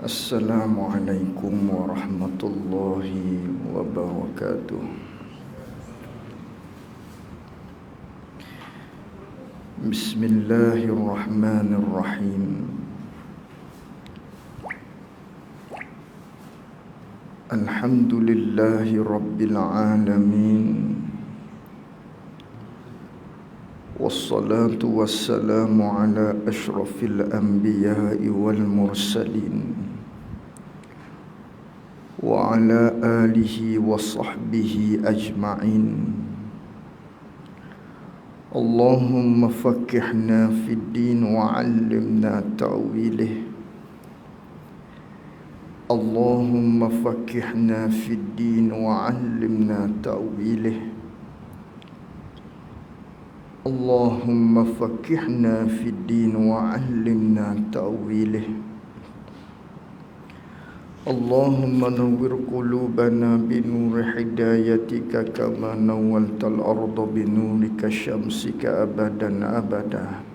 Assalamualaikum warahmatullahi wabarakatuh. Bismillahirrahmanirrahim. Alhamdulillahi rabbil alamin. Wassalatu wassalamu ala ashrafil anbiya'i wal mursalin wa ala alihi wa sahbihi ajma'in. Allahumma faqqihna fid din wa 'allimna ta'wilih. Allahumma faqqihna fid din wa 'allimna ta'wilih. Allahumma faqqihna fid din wa 'allimna ta'wilih. Allahumma nawwir qulubana binuri hidayatika kama nawwaltal arda binurika syamsika abadan abada.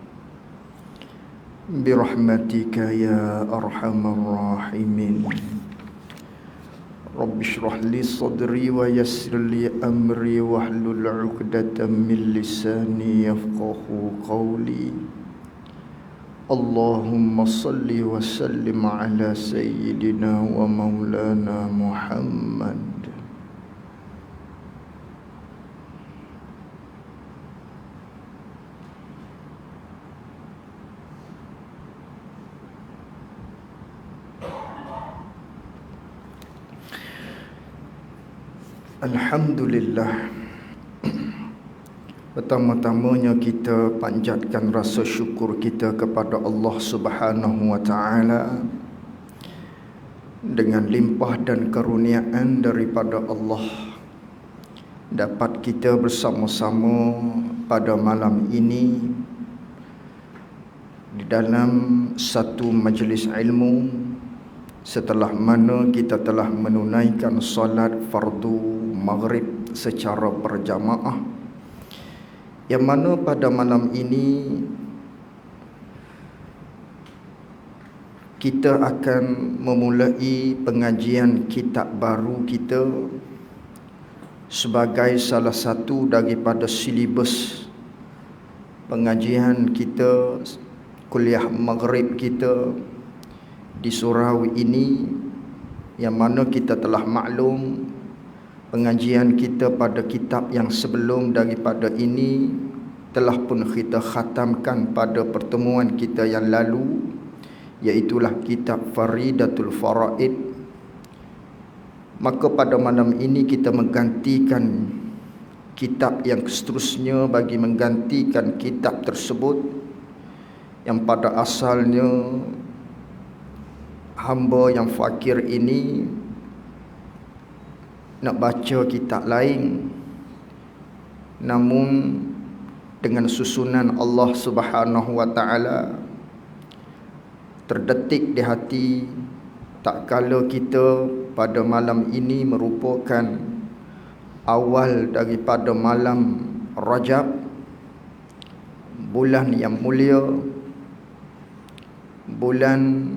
Birahmatika ya arhamar rahimin. Rabbi shrah li sadri wa yassir li amri wahlul 'uqdatam min lisani yafqahu qawli. Allahumma salli wa sallim ala sayyidina wa maulana Muhammad. Alhamdulillah. Pertama-tamanya kita panjatkan rasa syukur kita kepada Allah Subhanahu wa taala dengan limpah dan karuniaan daripada Allah dapat kita bersama-sama pada malam ini di dalam satu majlis ilmu setelah mana kita telah menunaikan solat fardu maghrib secara berjamaah, yang mana pada malam ini kita akan memulai pengajian kitab baru kita sebagai salah satu daripada silibus pengajian kita kuliah maghrib kita di surau ini, yang mana kita telah maklum pengajian kita pada kitab yang sebelum daripada ini telah pun kita khatamkan pada pertemuan kita yang lalu, iaitulah kitab Faridatul Faraid. Maka pada malam ini kita menggantikan kitab yang seterusnya bagi menggantikan kitab tersebut yang pada asalnya hamba yang fakir ini nak baca kitab lain, namun dengan susunan Allah Subhanahu wa taala terdetik di hati tak kala kita pada malam ini merupakan awal daripada malam Rajab, bulan yang mulia, bulan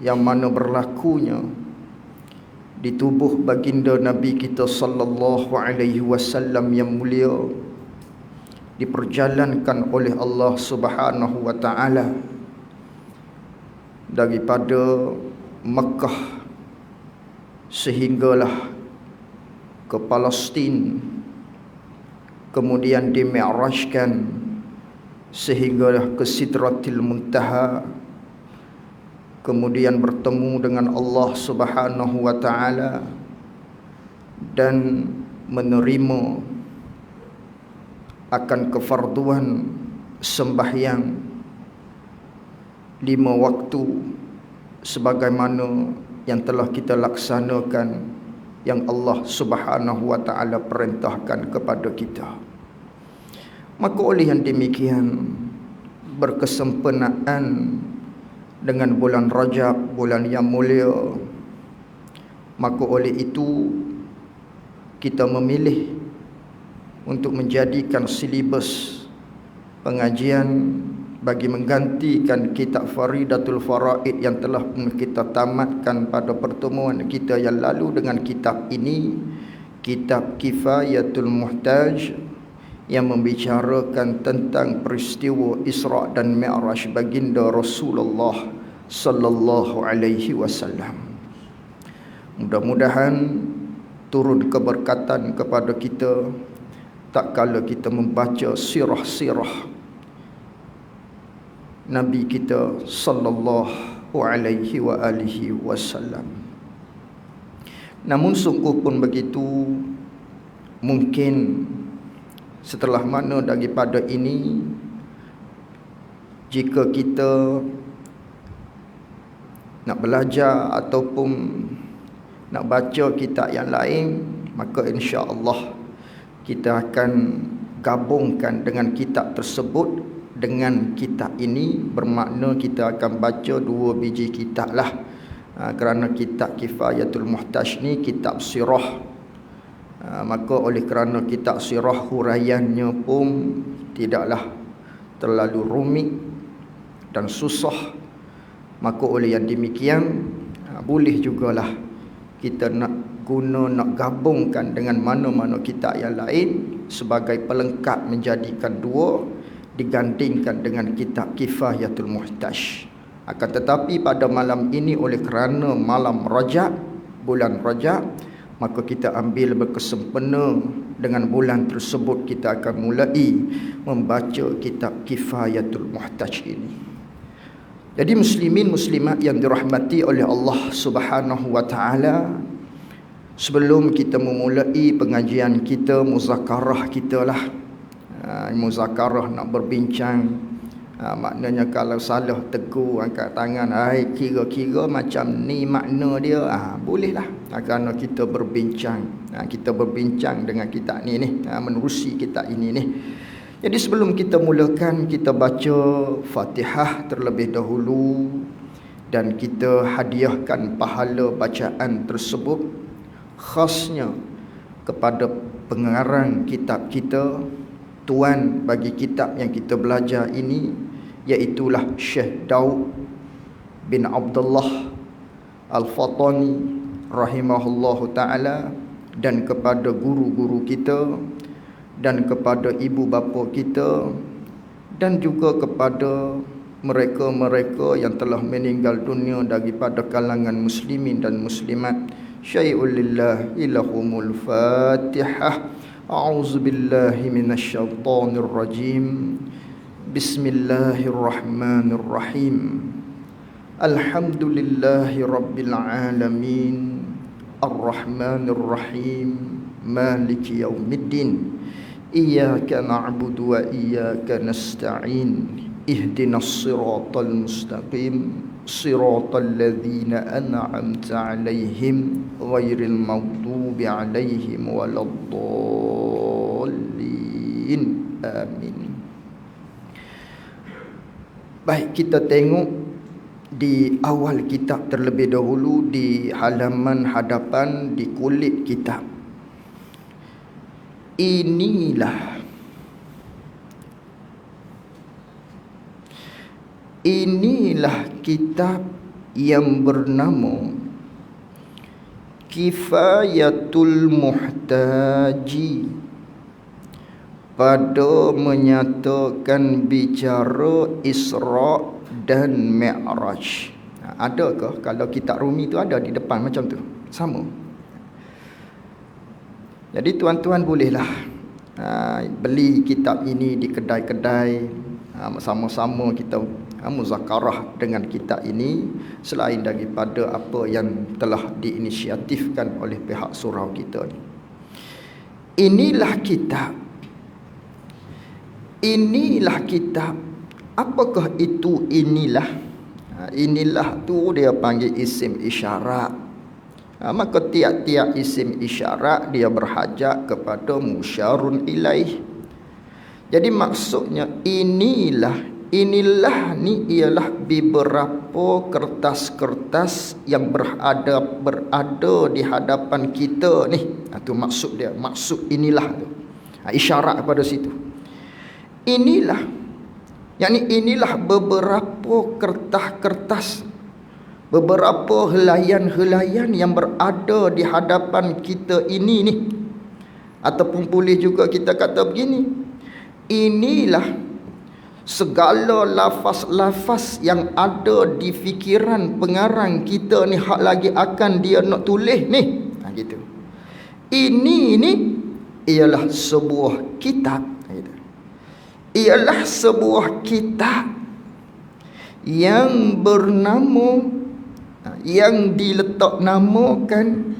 yang mana berlakunya di tubuh baginda Nabi kita sallallahu alaihi wasallam yang mulia diperjalankan oleh Allah Subhanahu wa taala daripada Mekah sehinggalah ke Palestin, kemudian dimi'rajkan sehinggalah ke Sidratil Muntaha, kemudian bertemu dengan Allah Subhanahu wa taala dan menerima akan kefarduan sembahyang 5 waktu sebagaimana yang telah kita laksanakan, yang Allah Subhanahu wa taala perintahkan kepada kita. Maka oleh yang demikian, berkesempurnaan dengan bulan Rajab, bulan yang mulia, maka oleh itu kita memilih untuk menjadikan silibus pengajian bagi menggantikan kitab Faridatul Faraid yang telah kita tamatkan pada pertemuan kita yang lalu dengan kitab ini, kitab Kifayatul Muhtaj, yang membicarakan tentang peristiwa Isra' dan Mi'raj baginda Rasulullah sallallahu alaihi wasallam. Mudah-mudahan turun keberkatan kepada kita tak kala kita membaca sirah-sirah Nabi kita sallallahu alaihi wa alihi wasallam. Namun sungguh pun begitu, mungkin setelah mana daripada ini, jika kita nak belajar ataupun nak baca kitab yang lain, maka insya-Allah kita akan gabungkan dengan kitab tersebut dengan kitab ini. Bermakna kita akan baca 2 biji kitab lah. Kerana kitab Kifayatul Muhtaj ni kitab sirah, maka oleh kerana kitab sirah huraiannya pun tidaklah terlalu rumit dan susah, maka oleh yang demikian boleh jugalah kita nak gabungkan dengan mana-mana kitab yang lain sebagai pelengkap, menjadikan 2 digandingkan dengan kitab Kifayatul Muhtaj. Akan tetapi pada malam ini, oleh kerana malam Rajab, bulan Rajab, maka kita ambil berkesempena dengan bulan tersebut, kita akan mulai membaca kitab Kifayatul Muhtaj ini. Jadi muslimin muslimat yang dirahmati oleh Allah Subhanahu wa taala, sebelum kita memulai pengajian kita, muzakarah kita lah, muzakarah nak berbincang, maknanya kalau salah tegur, angkat tangan, kira-kira macam ni makna dia, bolehlah, kerana kita berbincang, kita berbincang dengan kitab ni menerusi kitab ini ni. Jadi sebelum kita mulakan, kita baca Fatihah terlebih dahulu, dan kita hadiahkan pahala bacaan tersebut khasnya kepada pengarang kitab kita, tuan bagi kitab yang kita belajar ini, iaitulah Syekh Daud bin Abdullah Al-Fatani rahimahullahu ta'ala, dan kepada guru-guru kita, dan kepada ibu bapa kita, dan juga kepada mereka-mereka yang telah meninggal dunia daripada kalangan muslimin dan muslimat. Syai'ul lillahi lahumul Fatihah. A'udzu billahi minasyaitonir rajim. Bismillahirrahmanirrahim. Alhamdulillahi rabbil alamin. Arrahmanirrahim. Maliki yaumiddin. Iyyaka na'budu wa iyyaka nasta'in. Ihdinas siratal mustaqim. Siratal ladzina an'amta 'alaihim ghairil maghdubi 'alaihim waladdallin. Amin. Baik, kita tengok di awal kitab terlebih dahulu, di halaman hadapan, di kulit kitab. Inilah kitab yang bernama Kifayatul Muhtaji, pada menyatakan bicara Isra' dan Mi'raj. Adakah kalau kitab Rumi tu ada di depan macam tu? Sama. Jadi tuan-tuan bolehlah beli kitab ini di kedai-kedai, sama-sama kita muzakarah dengan kitab ini, selain daripada apa yang telah diinisiatifkan oleh pihak surau kita ni. Inilah kitab. Apakah itu inilah? Inilah tu dia panggil isim isyarat. Maka tiap-tiap isim isyarat dia berhajat kepada musyarun ilaih. Jadi maksudnya inilah ni ialah beberapa kertas-kertas yang berada di hadapan kita ni. Itu maksud dia, maksud inilah tu. Isyarat pada situ. Inilah Yakni inilah beberapa kertas-kertas, beberapa helaian-helaian yang berada di hadapan kita ini ni. Ataupun boleh juga kita kata begini, inilah segala lafaz-lafaz yang ada di fikiran pengarang kita ni, hak lagi akan dia nak tulis ni. Gitu. Ini ni ialah sebuah kitab. Gitu. Ialah sebuah kitab yang bernama, yang diletak namakan,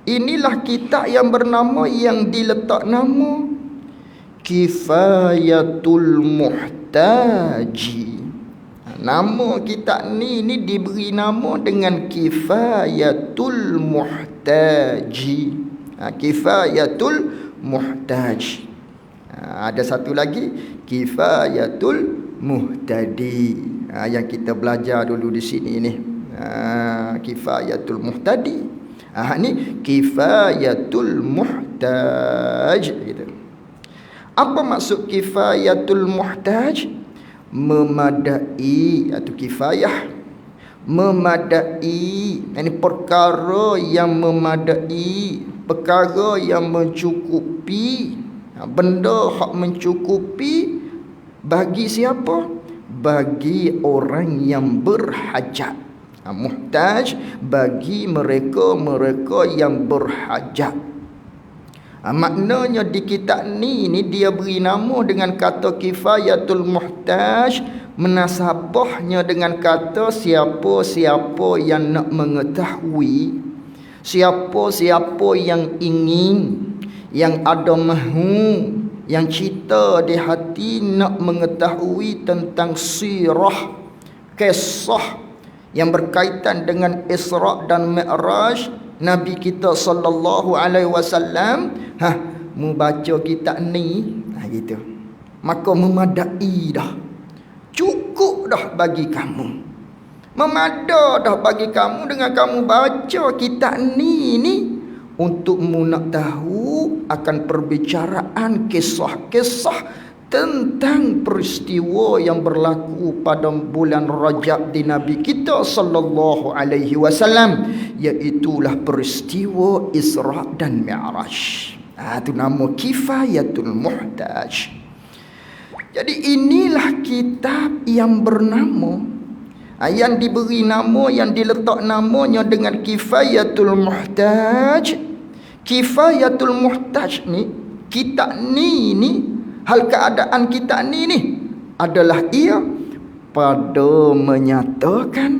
inilah kitab yang bernama, yang diletak nama Kifayatul Muhtaji. Nama kitab ni diberi nama dengan Kifayatul Muhtaji. Kifayatul Muhtaji. Ada satu lagi, Kifayatul Muhtadi. Yang kita belajar dulu di sini ni. Kifayatul Muhtadi. Ni Kifayatul Muhtaj. Gitu. Apa maksud Kifayatul Muhtaj? Memadai atau kifayah, memadai. Ini perkara yang memadai, perkara yang mencukupi, benda hak mencukupi bagi siapa? Bagi orang yang berhajat. Muhtaj bagi mereka-mereka yang berhajat. Maknanya di kitab ni dia beri nama dengan kata Kifayatul Muhtaj, menasabahnya dengan kata siapa-siapa yang nak mengetahui, siapa-siapa yang ingin, yang ada mahu, yang cita di hati nak mengetahui tentang sirah, kisah yang berkaitan dengan Isra' dan Mi'raj Nabi kita sallallahu alaihi wasallam, mu baca kitab ni, gitu. Maka memadai dah. Cukup dah bagi kamu. Memada dah bagi kamu dengan kamu baca kitab ni untuk mu nak tahu akan perbicaraan kisah-kisah tentang peristiwa yang berlaku pada bulan Rajab di Nabi kita sallallahu alaihi wasallam, iaitulah peristiwa Isra' dan Mi'raj. Itu nama Kifayatul Muhtaj. Jadi inilah kitab yang bernama, yang diberi nama, yang diletak namanya dengan Kifayatul Muhtaj. Kifayatul Muhtaj ni, kitab ni hal keadaan kita ni adalah ia pada menyatakan,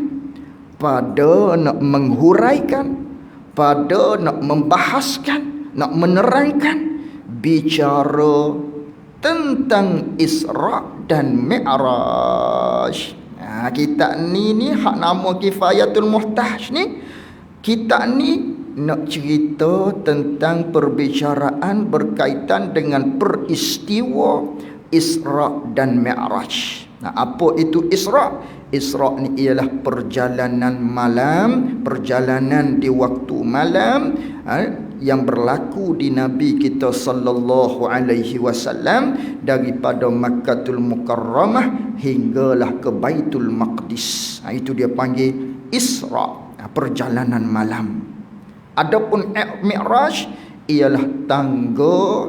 pada nak menghuraikan, pada nak membahaskan, nak menerangkan, bicara tentang Isra' dan Mi'raj. Kitab ni hak nama Kifayatul Muhtaj ni, kitab ni nak cerita tentang perbicaraan berkaitan dengan peristiwa Isra' dan Mi'raj. Apa itu Isra'? Isra' ni ialah perjalanan malam, perjalanan di waktu malam yang berlaku di Nabi kita sallallahu alaihi wasallam daripada Makkatul Mukarramah hinggalah ke Baitul Maqdis. Itu dia panggil Isra', perjalanan malam. Adapun Mi'raj ialah tangga,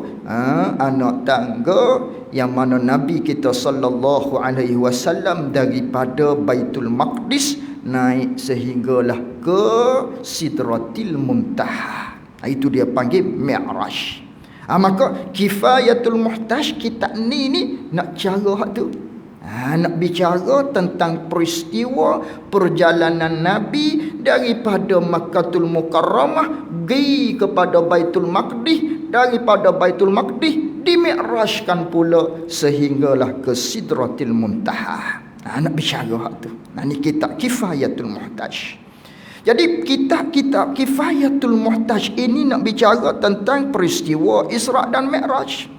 anak tangga yang mana Nabi kita sallallahu alaihi wasallam daripada Baitul Maqdis naik sehinggalah ke Sidratil Muntaha. Itu dia panggil Mi'raj. Maka Kifayatul Muhtaj, kitab ni nak cara hak tu. Nak bicara tentang peristiwa perjalanan Nabi daripada Makkatul Mukarramah pergi kepada Baitul Maqdis, daripada Baitul Maqdis dimi'rajkan pula sehinggalah ke Sidratil Muntaha. Nak bicara hak tu. Ni kitab Kifayatul Muhtaj. Jadi kitab-kitab Kifayatul Muhtaj ini nak bicara tentang peristiwa Isra' dan Mi'raj.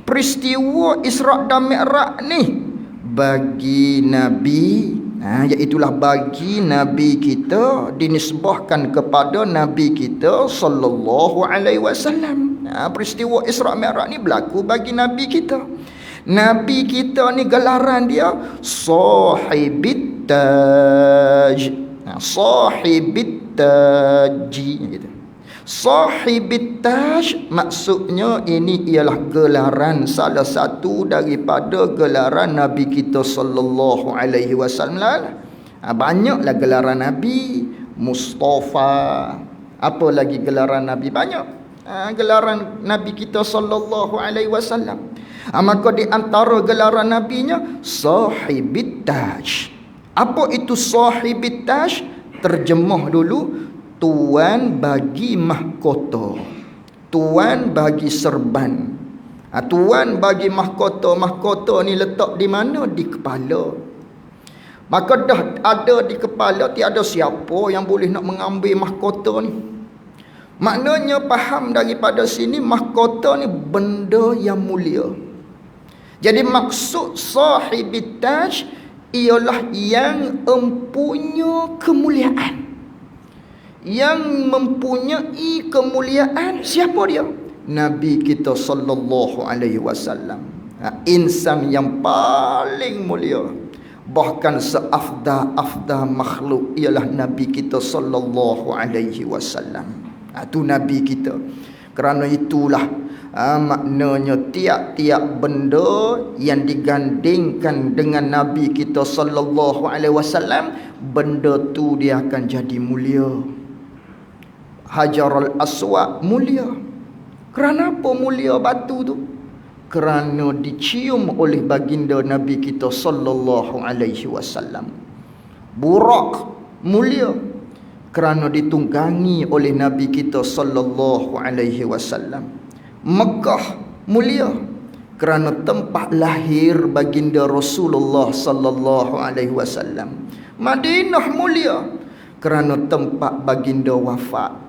Peristiwa Isra' dan Mi'raj ni bagi Nabi, iaitulah bagi Nabi kita, dinisbahkan kepada Nabi kita sallallahu alaihi wasallam. Peristiwa Isra' Mi'raj ni berlaku bagi Nabi kita. Nabi kita ni gelaran dia sahibit taj. Sahibit taji gitu. Sahibit taj maksudnya ini ialah gelaran, salah satu daripada gelaran Nabi kita sallallahu alaihi wasallam. Banyaklah gelaran Nabi, Mustafa, apa lagi gelaran Nabi banyak. Gelaran Nabi kita sallallahu alaihi wasallam. Maka di antara gelaran nabinya sahibit taj. Apa itu sahibit taj? Terjemah dulu, tuan bagi mahkota, tuan bagi serban. Tuan bagi mahkota. Mahkota ni letak di mana? Di kepala. Maka dah ada di kepala, tiada siapa yang boleh nak mengambil mahkota ni. Maknanya faham daripada sini, mahkota ni benda yang mulia. Jadi maksud sahibit taj ialah yang mempunyai kemuliaan. Yang mempunyai kemuliaan, siapa dia? Nabi kita sallallahu alaihi wasallam. Insan yang paling mulia. Bahkan seafdal makhluk ialah Nabi kita sallallahu alaihi wasallam. Itu Nabi kita. Kerana itulah maknanya tiap-tiap benda yang digandingkan dengan Nabi kita sallallahu alaihi wasallam, benda tu dia akan jadi mulia. Hajarul Aswad mulia. Kerana apa mulia batu tu? Kerana dicium oleh baginda Nabi kita sallallahu alaihi wasallam. Burak mulia kerana ditunggangi oleh Nabi kita sallallahu alaihi wasallam. Mekah mulia kerana tempat lahir baginda Rasulullah sallallahu alaihi wasallam. Madinah mulia kerana tempat baginda wafat.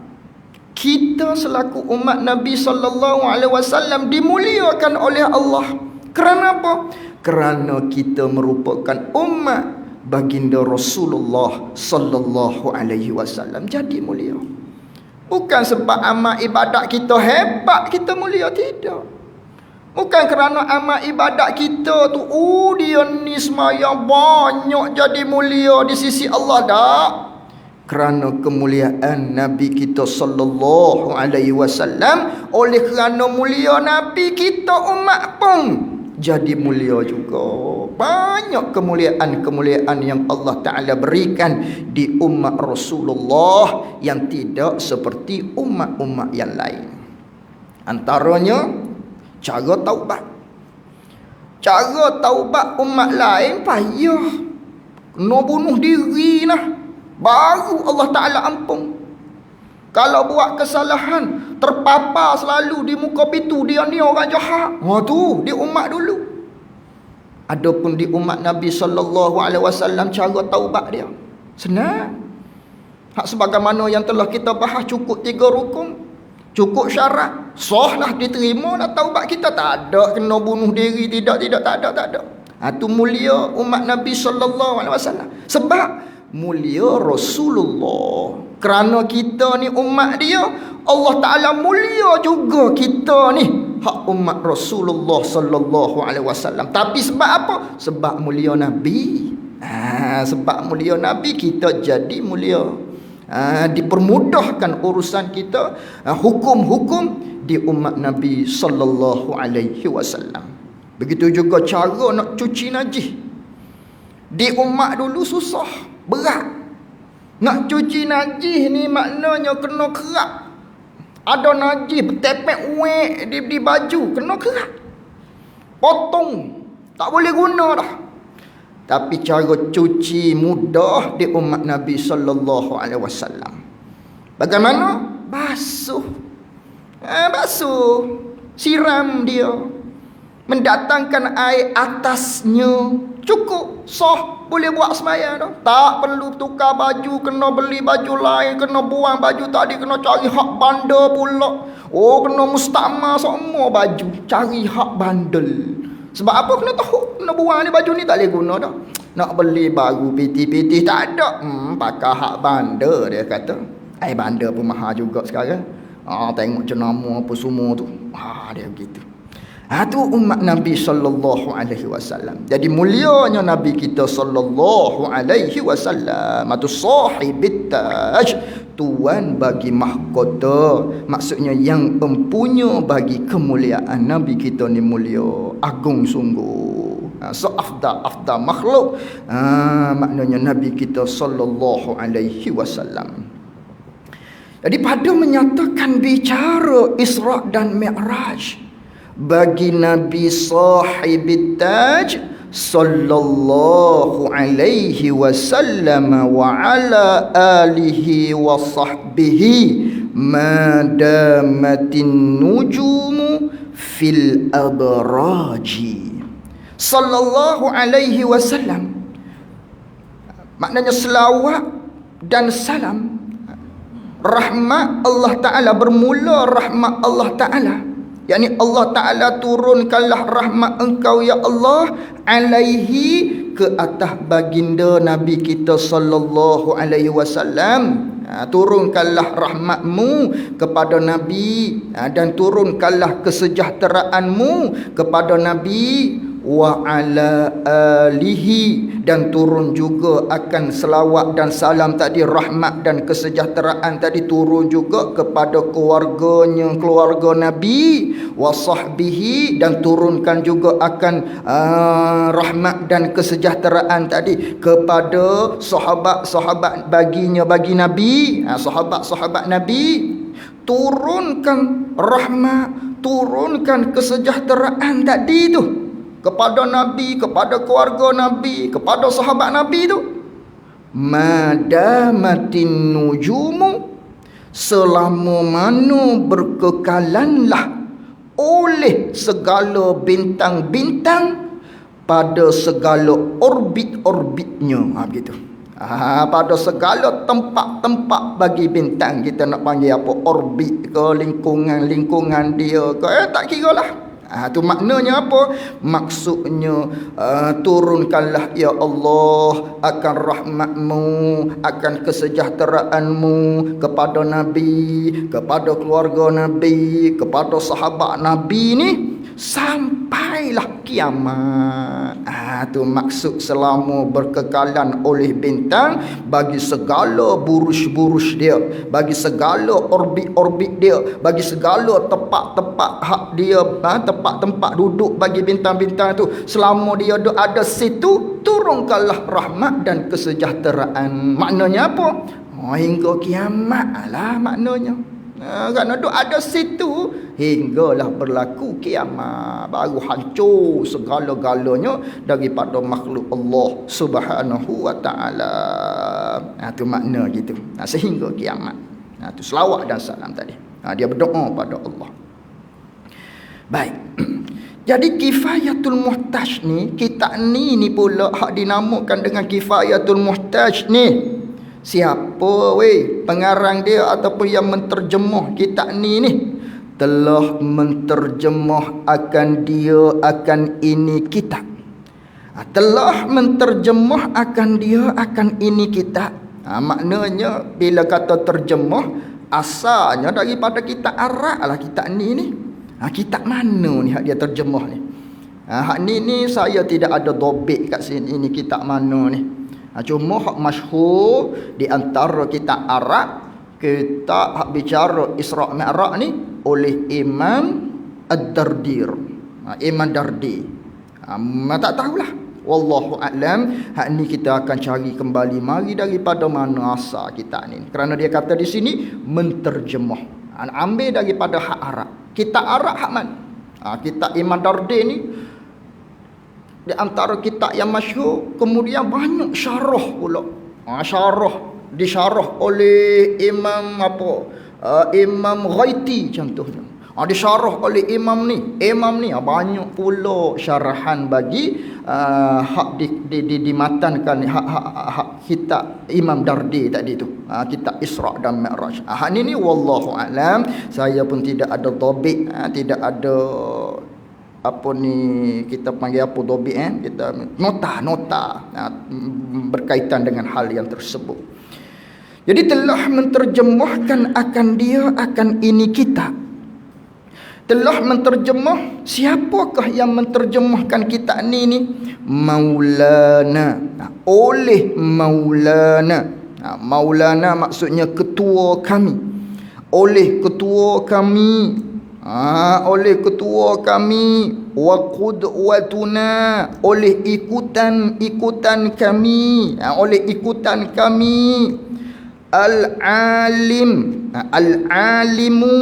Kita selaku umat Nabi sallallahu alaihi wasallam dimuliakan oleh Allah. Kerana apa? Kerana kita merupakan umat baginda Rasulullah sallallahu alaihi wasallam, jadi mulia. Bukan sebab amal ibadat kita hebat kita mulia, tidak. Bukan kerana amal ibadat kita tu dia ni semayang banyak jadi mulia di sisi Allah, tak. Kerana kemuliaan Nabi kita sallallahu alaihi wasallam, oleh kerana mulia Nabi kita umat pun jadi mulia juga. Banyak kemuliaan-kemuliaan yang Allah Ta'ala berikan di umat Rasulullah yang tidak seperti umat-umat yang lain. Antaranya cara taubat. Cara taubat umat lain payah, kena bunuh diri lah, baru Allah Ta'ala ampun. Kalau buat kesalahan, terpapar selalu di muka pintu, dia ni orang jahat. Tu di umat dulu. Adapun di umat Nabi sallallahu alaihi wasallam, cara taubat dia senang. Hak sebagaimana yang telah kita bahas, cukup 3 rukun, cukup syarat, sahlah diterima dah taubat kita. Tak ada kena bunuh diri, tidak tak ada. Tu mulia umat Nabi sallallahu alaihi wasallam. Sebab mulia Rasulullah. Kerana kita ni umat dia, Allah Ta'ala mulia juga kita ni, hak umat Rasulullah sallallahu alaihi wasallam. Tapi sebab apa? Sebab mulia Nabi. Sebab mulia Nabi, kita jadi mulia. Dipermudahkan urusan kita, hukum-hukum di umat Nabi sallallahu alaihi wasallam. Begitu juga cara nak cuci najis. Di umat dulu susah, berat. Nak cuci najis ni maknanya kena kerak. Ada najis bertepek wek di baju, kena kerak, potong, tak boleh guna dah. Tapi cara cuci mudah di umat Nabi sallallahu alaihi wasallam. Bagaimana? Basuh. Basuh, siram dia, mendatangkan air atasnya, cukup, sah, boleh buat sembahyang dah. Tak perlu tukar baju, kena beli baju lain, kena buang baju tadi, kena cari hak bandar pula. Kena mustakmal semua baju, cari hak bandel. Sebab apa? Kena tahu, kena buang ni baju ni, tak boleh guna dah. Nak beli baru piti-piti tak ada, pakai hak bandar, dia kata. Bandar pun mahal juga sekarang. Tengok jenama apa semua tu. Dia begitu. Tu umat Nabi sallallahu alaihi wasallam. Jadi mulianya Nabi kita sallallahu alaihi wasallam, tu sahibit taj, tuan bagi mahkota. Maksudnya yang empunya bagi kemuliaan. Nabi kita ni mulia, agung sungguh. So afdal makhluk. Maknanya Nabi kita sallallahu alaihi wasallam. Jadi pada menyatakan bicara Isra' dan Mi'raj, bagi Nabi sahibit taj sallallahu alaihi wasallam wa ala alihi wa sahbihi ma damatin nujumu fil abraji. Sallallahu alaihi wasallam maknanya selawat dan salam, rahmat Allah Ta'ala, bermula rahmat Allah Ta'ala, yakni Allah Ta'ala turunkanlah rahmat engkau ya Allah alaihi, ke atas baginda Nabi kita sallallahu alaihi wasallam. Turunkanlah rahmatmu kepada Nabi, dan turunkanlah kesejahteraanmu kepada Nabi, wa ala alihi, dan turun juga akan selawat dan salam tadi, rahmat dan kesejahteraan tadi turun juga kepada keluarganya, keluarga Nabi, wa sahbihi, dan turunkan juga akan rahmat dan kesejahteraan tadi kepada sahabat-sahabat baginya, bagi Nabi, sahabat-sahabat Nabi. Turunkan rahmat, turunkan kesejahteraan tadi tu kepada Nabi, kepada keluarga Nabi, kepada sahabat Nabi tu. Madamatin nujumu, selama mana berkekalanlah oleh segala bintang-bintang pada segala orbit-orbitnya. Begitu. Pada segala tempat-tempat bagi bintang, kita nak panggil apa, orbit ke, lingkungan dia ke, tak kira lah. Tu maknanya apa? Maksudnya turunkanlah ya Allah akan rahmatmu, akan kesejahteraanmu kepada Nabi, kepada keluarga Nabi, kepada sahabat Nabi ni sampailah kiamat. Tu maksud selama berkekalan oleh bintang bagi segala burush-burush dia, bagi segala orbit-orbit dia, bagi segala tempat-tempat hak dia, tempat-tempat duduk bagi bintang-bintang tu, selama dia ada situ, turunkanlah rahmat dan kesejahteraan. Maknanya apa? Hingga kiamat lah maknanya. Kerana duk ada situ hinggalah berlaku kiamat, baru hancur segala-galanya daripada makhluk Allah Subhanahu wa taala. Tu makna gitu. Sehingga kiamat. Tu selawat dan salam tadi. Dia berdoa pada Allah. Baik. Jadi kifayatul muhtaj ni, kitab ni pula hak dinamakan dengan kifayatul muhtaj ni. Siapa pengarang dia ataupun yang menterjemah kitab ni telah menterjemah akan dia akan ini kitab. Telah menterjemah akan dia akan ini kitab. Maknanya bila kata terjemah, asalnya daripada kitab Arab lah kitab ni. Kitab mana ni hak dia terjemah ni? Hak ni saya tidak ada dobit kat sini, ini kitab mana ni. Cuma hak masyhur di antara kitab Arab, kitab hak bicara Isra' Mi'raj ni oleh Imam Ad-Dardir. Imam Dardi. Tak tahulah. Wallahu a'lam. Hak ni kita akan cari kembali mari daripada mana asal kitab ni. Kerana dia kata di sini menterjemah. Ambil daripada hak Arab. Kitab Arab hak mana? Kitab Imam Dardi ni di antara kitab yang masyhur, kemudian banyak syarah pula. Syarah disyarah oleh Imam Imam Ghaiti contohnya. Disyarah oleh imam ni banyak pula syarahan bagi hak dimatankan hak kitab Imam Dardi tadi tu, kitab Isra' dan Mi'raj. Hak ni wallahu alam, saya pun tidak ada dhabit, tidak ada apa ni kita panggil apa dobit kita nota berkaitan dengan hal yang tersebut. Jadi telah menterjemahkan akan dia akan ini kitab telah menterjemah. Siapakah yang menterjemahkan kitab ni? Maulana. Oleh Maulana. Maulana maksudnya ketua kami. Oleh ketua kami. Oleh ketua kami. Wa qudwatuna, oleh ikutan kami. Oleh ikutan kami. Al-alim. Al-alimu,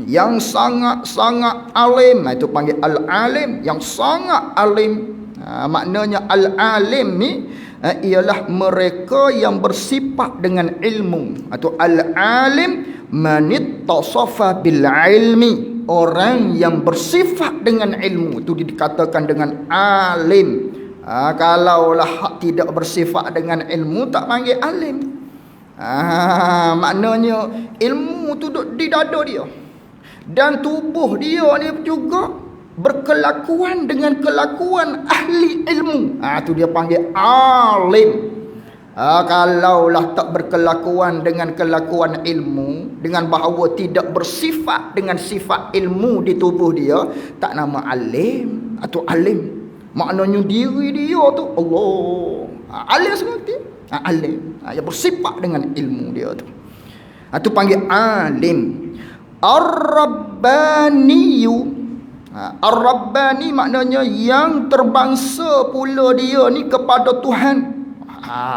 yang sangat-sangat alim. Itu panggil al-alim, yang sangat alim. Maknanya al-alim ni ialah mereka yang bersifat dengan ilmu. Atau al-alim manittasafa bil ilmi, orang yang bersifat dengan ilmu. Itu dikatakan dengan alim. Kalaulah tidak bersifat dengan ilmu, tak panggil alim. Maknanya ilmu tu duduk di dada dia, dan tubuh dia ni juga berkelakuan dengan kelakuan ahli ilmu. Tu dia panggil alim. Kalaulah tak berkelakuan dengan kelakuan ilmu, dengan bahawa tidak bersifat dengan sifat ilmu di tubuh dia, tak nama alim atau alim. Maknanya diri dia tu Allah. Alim seperti alim. Yang bersifat dengan ilmu dia tu. Itu panggil alim. Ar-Rabbaniyu. Ar-Rabbani maknanya yang terbangsa pula dia ni kepada Tuhan.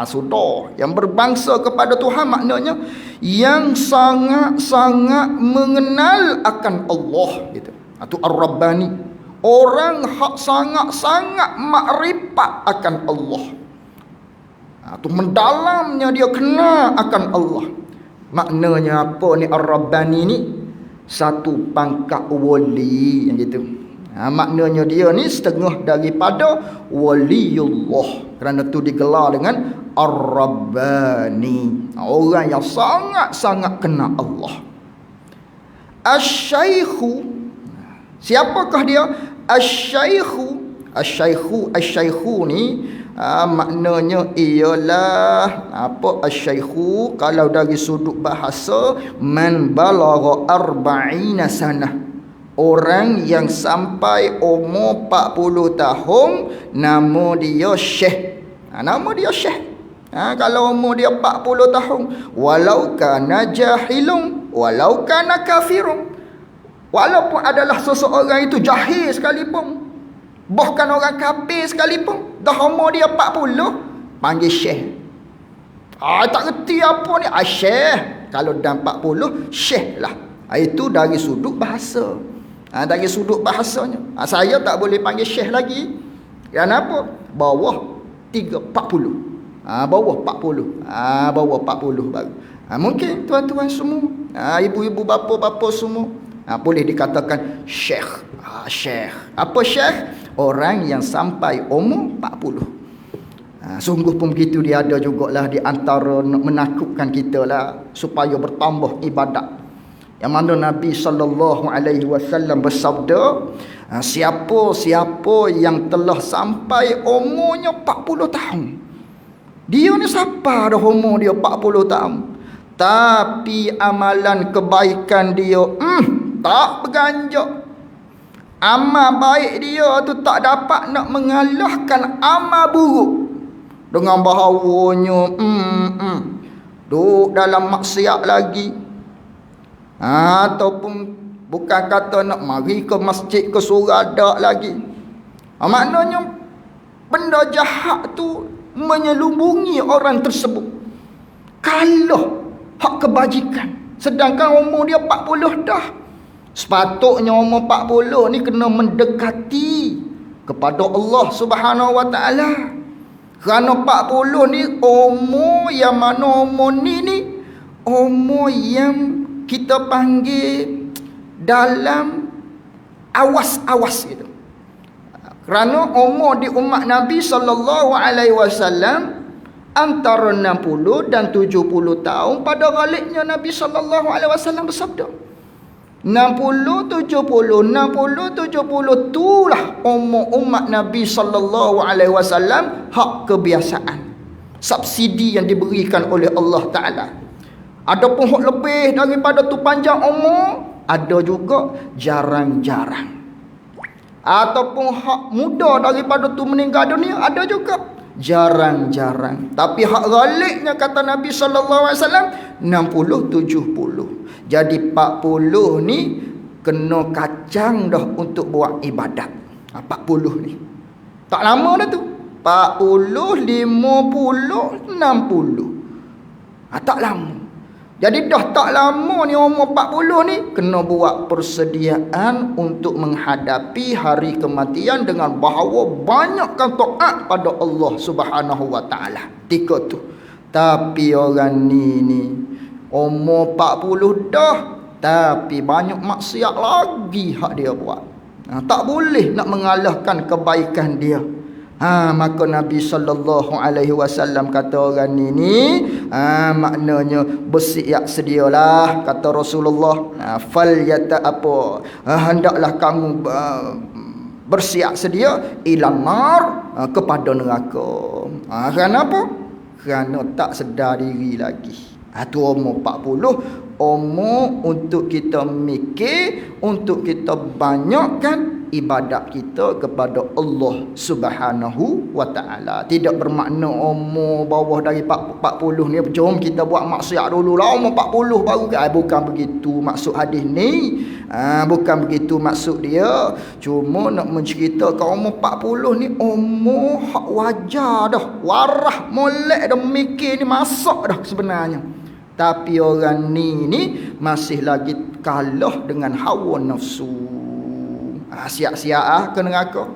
Sudah. Yang berbangsa kepada Tuhan maknanya yang sangat-sangat mengenal akan Allah gitu. Itu Ar-Rabbani. Orang hak sangat-sangat makrifat akan Allah. Itu mendalamnya dia kenal akan Allah. Maknanya apa ni Ar-Rabbani ni? Satu pangkat wali yang gitu. Maknanya dia ni setengah daripada waliullah. Kerana tu digelar dengan Ar-Rabbani. Orang yang sangat-sangat kenal Allah. Asy-Syaikhu. Siapakah dia? Asy-Syaikhu. Asy-Syaikhu ni maknanya ialah apa? Asy-Syaikhu kalau dari sudut bahasa, man balagha arba'ina sanah, orang yang sampai umur 40 tahun, nama dia syekh. Nama dia syekh. Kalau umur dia 40 tahun, walau kana jahilun, walau kana kafirun, walaupun adalah seseorang itu jahil sekalipun, bahkan orang kafir sekalipun, dah umur dia 40, panggil syekh. Tak reti apa ni? Syekh. Kalau dah 40, syekh lah. Itu dari sudut bahasa. Dari sudut bahasanya. Saya tak boleh panggil syekh lagi. Kenapa? Bawah 40. Bawah 40. Bawah 40 baru. Mungkin tuan-tuan semua, ibu-ibu, bapa-bapa semua, boleh dikatakan syekh. Syekh. Apa syekh? Orang yang sampai umur 40. Sungguh pun begitu, dia ada jugalah di antara menakutkan kita lah supaya bertambah ibadat. Yang mana Nabi SAW bersabda, siapa-siapa yang telah sampai umurnya 40 tahun. Dia ni siapa dah umur dia 40 tahun, tapi amalan kebaikan dia tak berganjak. Amal baik dia tu tak dapat nak mengalahkan amal buruk. Dengan bahawanya duduk dalam maksiat lagi, ataupun bukan kata nak mari ke masjid ke suradak lagi. Maknanya benda jahat tu menyelubungi orang tersebut. Kalau hak kebajikan, sedangkan umur dia 40 dah. Sepatutnya umur 40 ni kena mendekati kepada Allah Subhanahu Wa Taala. Kerana 40 ni umur yang mana umur ni umur yang kita panggil dalam awas-awas gitu. Kerana umur di umat Nabi SAW antara 60 dan 70 tahun. Pada galiknya Nabi SAW bersabda 60, 70, 60, 70 itulah umur umat Nabi SAW, hak kebiasaan, subsidi yang diberikan oleh Allah Ta'ala. Adapun hak lebih daripada tu panjang umur, Ada juga jarang-jarang. Ataupun hak muda daripada tu meninggal dunia, ada juga jarang-jarang. Tapi hak ghaliknya kata Nabi SAW 60-70. Jadi 40 ni kena kacang dah untuk buat ibadat. 40 ni tak lama dah tu. 40, 50, 60. Tak lama. Jadi dah tak lama ni umur 40 ni kena buat persediaan untuk menghadapi hari kematian dengan bahawa banyakkan taat pada Allah Subhanahu wa taala. Tiga tu. Tapi orang ni umur 40 dah tapi banyak maksiat lagi hak dia buat. Tak boleh nak mengalahkan kebaikan dia. Maka Nabi SAW kata orang ni maknanya bersiap sedialah, kata Rasulullah, hendaklah kamu bersiap sedia ilang nar, kepada neraka. Kenapa? Kerana tak sedar diri lagi. Tu umur 40, umur untuk kita mikir, untuk kita banyakkan ibadat kita kepada Allah Subhanahu wa taala. Tidak bermakna umur bawah dari 40 ni jom kita buat maksiat dululah umur 40 baru. Bukan begitu maksud hadis ni. Bukan begitu maksud dia. Cuma nak menceritakan umur 40 ni umur hak wajar dah, warah molek dah, mikir ni masak dah sebenarnya. Tapi orang ni masih lagi kalah dengan hawa nafsu. Siap-siap ke neraka.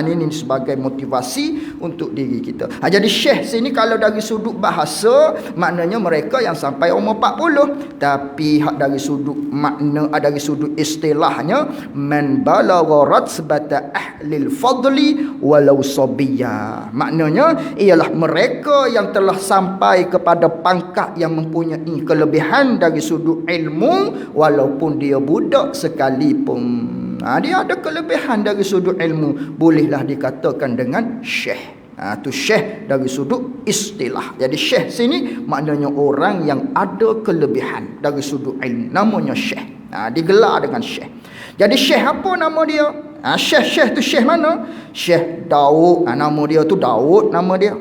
Ini sebagai motivasi untuk diri kita. Jadi syekh sini kalau dari sudut bahasa maknanya mereka yang sampai umur 40. Tapi hak dari sudut makna, dari sudut istilahnya, man balagha ratsbata ahlil fadli walau sabiyya. Maknanya ialah mereka yang telah sampai kepada pangkat yang mempunyai kelebihan dari sudut ilmu walaupun dia budak sekalipun. Dia ada kelebihan dari sudut ilmu, bolehlah dikatakan dengan syekh. Tu syekh dari sudut istilah. Jadi syekh sini maknanya orang yang ada kelebihan dari sudut ilmu, namanya syekh. Digelar dengan syekh. Jadi syekh apa nama dia? Syekh tu syekh mana? Syekh Daud. Nama dia tu Daud nama dia.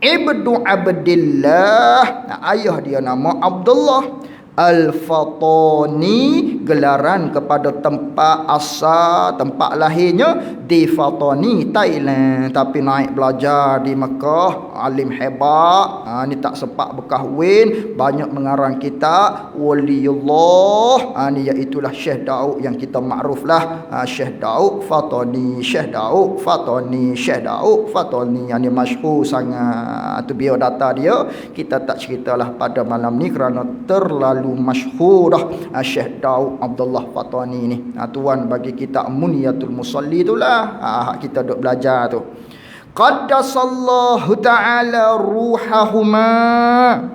Ibnu Abdillah. Ayah dia nama Abdullah. Al-Fatani, gelaran kepada tempat asal, tempat lahirnya di Fatani, Thailand, tapi naik belajar di Mekah, alim hebat. Ni tak sempat berkahwin, banyak mengarang kitab, waliullah. Ni iaitulah Syekh Daud yang kita makruf lah. Syekh Daud Fatani, Syekh Daud Fatani, Syekh Daud Fatani. Yang ni masyhur sangat. Tu biodata dia kita tak ceritalah pada malam ni kerana terlalu masyhur dah. Syekh Daud Abdullah Fatani ni tuan bagi kita Muniyatul Musalli itulah kita duk belajar tu. Qaddasallahu ta'ala ruhahuma.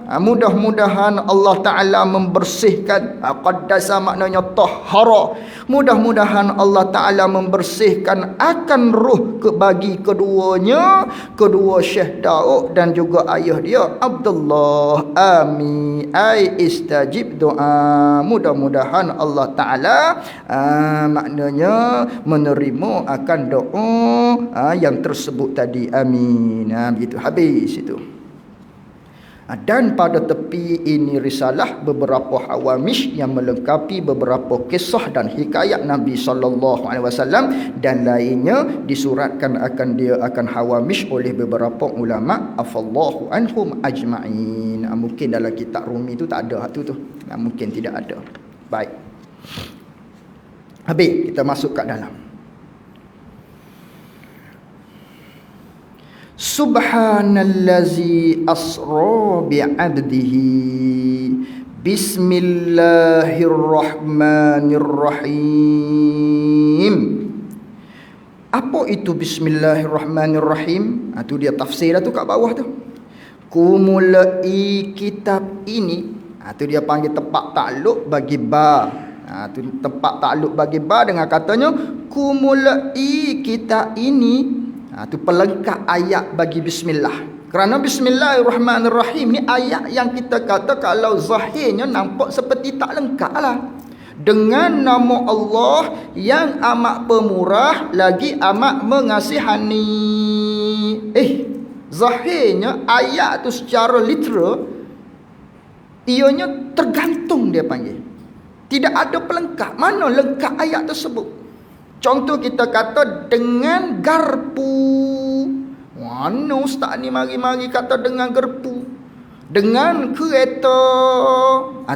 Mudah-mudahan Allah Ta'ala membersihkan. Qaddasa maknanya tahara. Mudah-mudahan Allah Ta'ala membersihkan akan ruh bagi keduanya, kedua Syekh Daud dan juga ayah dia Abdullah. Amin. Ai istajib doa. Mudah-mudahan Allah Ta'ala maknanya menerima akan doa yang tersebut tadi. Amin. Begitu habis itu. Dan pada tepi ini risalah beberapa hawamish yang melengkapi beberapa kisah dan hikayat Nabi SAW dan lainnya disuratkan akan hawamish oleh beberapa ulama afallahu anhum ajma'in. Mungkin dalam kitab Rumi itu tak ada tu. Mungkin tidak ada. Baik. Habis kita masuk kat dalam. Subhanallazi asra bi'abdihi Bismillahirrahmanirrahim. Apa itu Bismillahirrahmanirrahim? Itu dia tafsir tu kat bawah tu. Kumulai kitab ini. Itu dia panggil tempat takluk bagi ba. Itu tempat takluk bagi ba dengan katanya kumulai kitab ini. Itu pelengkap ayat bagi bismillah. Kerana Bismillahirrahmanirrahim ni ayat yang kita kata kalau zahirnya nampak seperti tak lengkap lah. Dengan nama Allah yang amat pemurah lagi amat mengasihani. Zahirnya ayat tu secara literal ianya tergantung dia panggil. Tidak ada pelengkap. Mana lengkap ayat tersebut? Contoh kita kata dengan garpu. Mana ustaz ni mari-mari kata dengan garpu? Dengan kereta.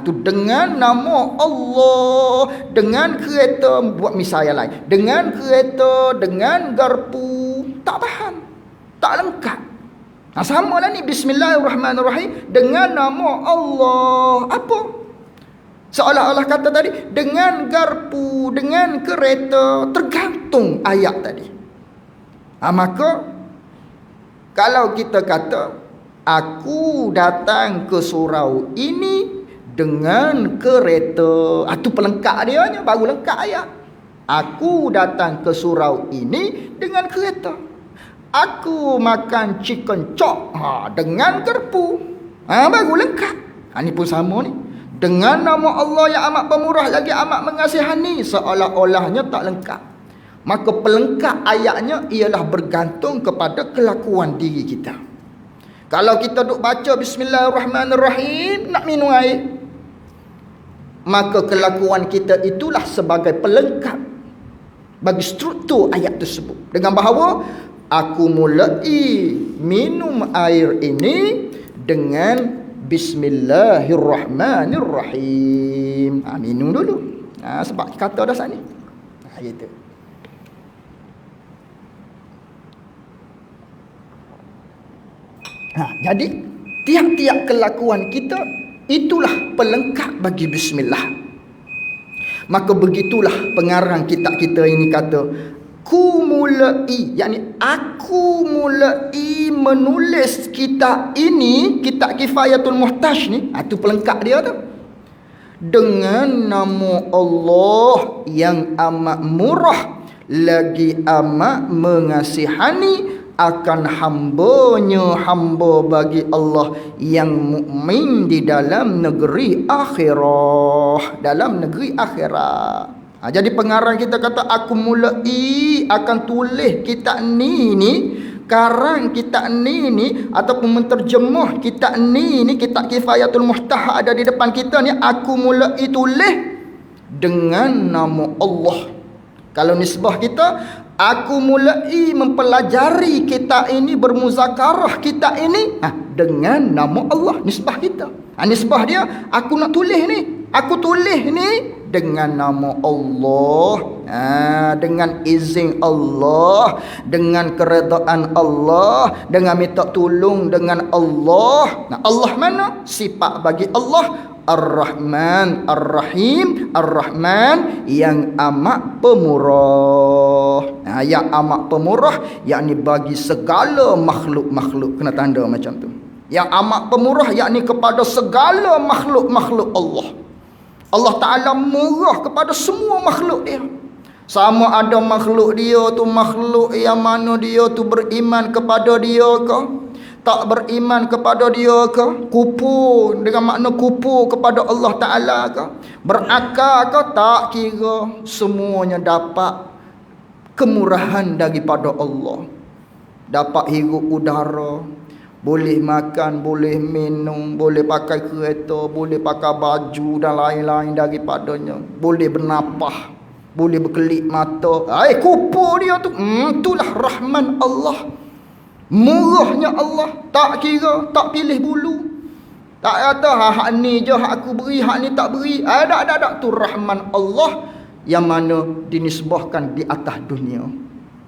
Tu dengan nama Allah. Dengan kereta, buat misal yang lain. Dengan kereta, dengan garpu. Tak faham. Tak lengkap. Sama lah ni, bismillahirrahmanirrahim, dengan nama Allah. Apa? Seolah-olah kata tadi dengan garpu, dengan kereta, tergantung ayat tadi. Maka kalau kita kata aku datang ke surau ini dengan kereta, tu pelengkap dia, baru lengkap ayat. Aku datang ke surau ini dengan kereta. Aku makan chicken chop dengan garpu. Baru lengkap. Ini pun sama ni. Dengan nama Allah yang amat pemurah lagi amat mengasihani, seolah-olahnya tak lengkap. Maka pelengkap ayatnya ialah bergantung kepada kelakuan diri kita. Kalau kita duk baca bismillahirrahmanirrahim nak minum air, maka kelakuan kita itulah sebagai pelengkap bagi struktur ayat tersebut. Dengan bahawa aku mulai minum air ini dengan bismillahirrahmanirrahim. Minum dulu. Sebab kata dah saat ni. Gitu. Jadi tiap-tiap kelakuan kita itulah pelengkap bagi bismillah. Maka begitulah pengarang kitab kita ini kata, ku mulai, yakni aku mulai menulis kitab ini, kitab Kifayatul Muhtaj ni, itu pelengkap dia tu, dengan nama Allah yang amat murah lagi amat mengasihani akan hamba bagi Allah yang mukmin di dalam negeri akhirat. Jadi pengarang kita kata aku mulai akan tulis kitab ni karang kitab ni ataupun menterjemah kitab ni kitab Kifayatul Muhtaj ada di depan kita ni, aku mulai tulis dengan nama Allah. Kalau nisbah kita, aku mulai mempelajari kitab ini, bermuzakarah kitab ini dengan nama Allah. Nisbah kita. Nisbah dia, aku nak tulis ni, aku tulis ni dengan nama Allah, dengan izin Allah, dengan keredaan Allah, dengan minta tolong dengan Allah. Allah mana? Sifat bagi Allah Ar-Rahman, Ar-Rahim. Ar-Rahman yang amat pemurah. Yang amat pemurah, yakni bagi segala makhluk-makhluk. Kena tanda macam tu. Yang amat pemurah, yakni kepada segala makhluk-makhluk Allah. Allah Ta'ala murah kepada semua makhluk dia. Sama ada makhluk dia tu makhluk yang mana dia tu beriman kepada dia ke, tak beriman kepada dia ke, kufur dengan makna kufur kepada Allah Ta'ala ke, berakal ke, tak kira, semuanya dapat kemurahan daripada Allah. Dapat hirup udara, boleh makan, boleh minum, boleh pakai kereta, boleh pakai baju dan lain-lain daripadanya, boleh bernapah, boleh berkelip mata. Kufur dia tu, itulah Rahman Allah. Murahnya Allah, tak kira, tak pilih bulu. Tak kata hak ni je hak aku beri, hak ni tak beri. Tak. Tu Rahman Allah yang mana dinisbahkan di atas dunia.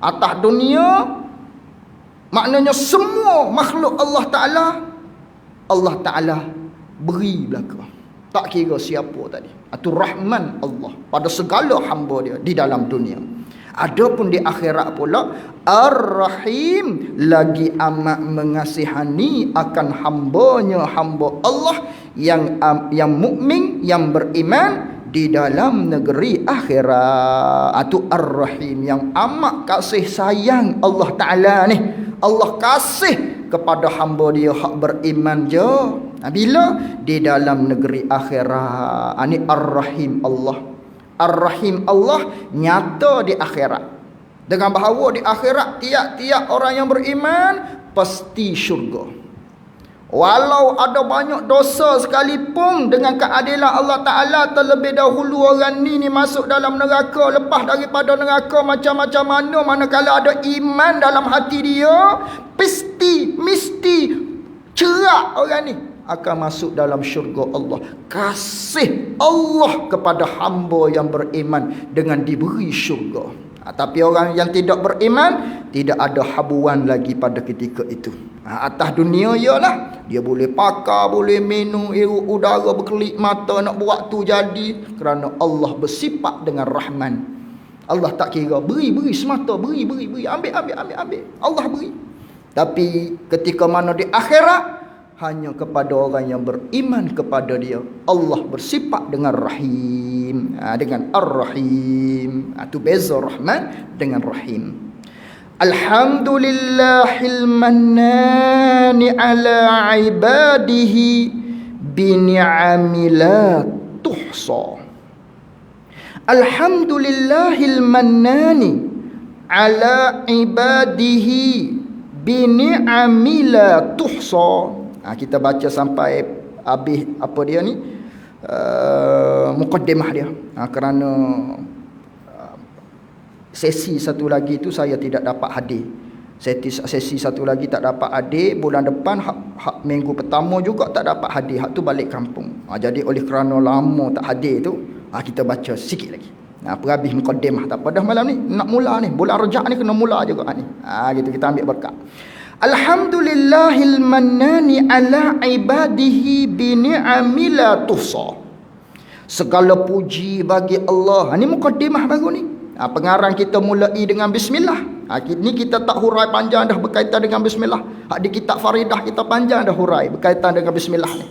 Atas dunia maknanya semua makhluk Allah Ta'ala beri belaka. Tak kira siapa tadi. Itu Rahman Allah pada segala hamba dia di dalam dunia. Adapun di akhirat pula Ar-Rahim, lagi amat mengasihani akan hamba Allah yang mukmin, yang beriman di dalam negeri akhirat. Itu Ar-Rahim, yang amat kasih sayang Allah Ta'ala ni. Allah kasih kepada hamba dia hak beriman je. Bila di dalam negeri akhirat, ini Ar-Rahim Allah. Ar-Rahim Allah nyata di akhirat. Dengan bahawa di akhirat tiap-tiap orang yang beriman pasti syurga. Walau ada banyak dosa sekalipun, dengan keadilan Allah Ta'ala terlebih dahulu orang ni masuk dalam neraka. Lepas daripada neraka macam-macam mana, manakala ada iman dalam hati dia, mesti cerak orang ni akan masuk dalam syurga Allah. Kasih Allah kepada hamba yang beriman dengan diberi syurga. Tapi orang yang tidak beriman, tidak ada habuan lagi pada ketika itu. Atas dunia ialah dia boleh pakar, boleh minum, hirup udara, berkelip mata, nak buat tu jadi, kerana Allah bersifat dengan Rahman. Allah tak kira beri semata, beri, ambil. Allah beri. Tapi ketika mana di akhirat, hanya kepada orang yang beriman kepada dia, Allah bersifat dengan Rahim, dengan Ar-Rahim. Itu beza Rahman dengan Rahim. Alhamdulillahil mannani ala ibadihi bini'ami la tuhsa. Alhamdulillahil mannani ala ibadihi bini'ami la tuhsa. Kita baca sampai habis apa dia ni, mukaddimah dia. Kerana sesi satu lagi tu saya tidak dapat hadir. Sesi satu lagi tak dapat hadir. Bulan depan hak minggu pertama juga tak dapat hadir. Hak tu balik kampung. Jadi oleh kerana lama tak hadir tu, kita baca sikit lagi. Perhabis mukaddimah. Tak apa dah malam ni, nak mula ni, bulan Rejab ni kena mula juga ni. Gitu kita ambil berkat. Alhamdulillahil mannani ala ibadihi bini'ami la tuhsa. Segala puji bagi Allah. Ini mukaddimah baru ni. Pengarang kita mulai dengan bismillah. Ini kita tak hurai panjang dah berkaitan dengan bismillah. Di kitab Faridah kita panjang dah hurai berkaitan dengan bismillah ni.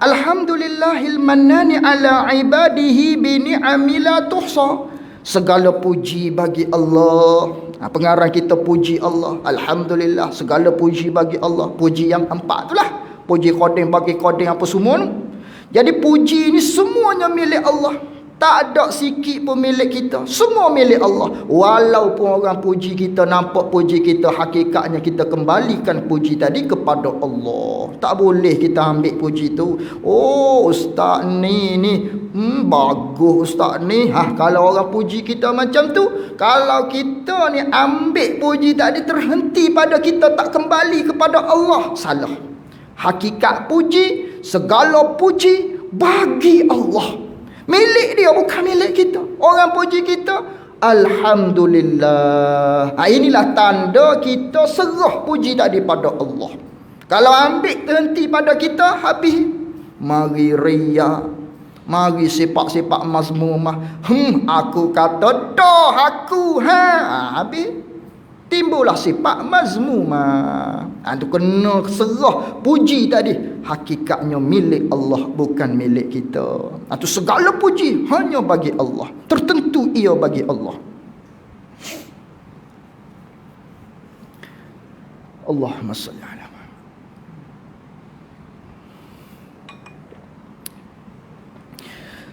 Alhamdulillahil mannani ala ibadihi bini'ami la tuhsa. Segala puji bagi Allah. Pengarang kita puji Allah. Alhamdulillah, segala puji bagi Allah. Puji yang empat itulah. Puji koding bagi koding apa semua tu. Jadi puji ni semuanya milik Allah. Tak ada sikit pun milik kita. Semua milik Allah. Walaupun orang puji kita, nampak puji kita, hakikatnya kita kembalikan puji tadi kepada Allah. Tak boleh kita ambil puji tu. Oh, ustaz ni bagus ustaz ni. Kalau orang puji kita macam tu, kalau kita ni ambil puji tadi terhenti pada kita, tak kembali kepada Allah, salah. Hakikat puji, segala puji bagi Allah. Milik dia, bukan milik kita. Orang puji kita, alhamdulillah. Inilah tanda kita serah puji tadi pada Allah. Kalau ambil terhenti pada kita, habis. Mari riya, mari sifat-sifat mazmumah. Aku kata dah aku habis. Timbullah sifat mazmumah. Itu kena serah puji tadi. Hakikatnya milik Allah, bukan milik kita. Itu segala puji hanya bagi Allah. Tertentu ia bagi Allah. Allahumma salli ala Muhammad.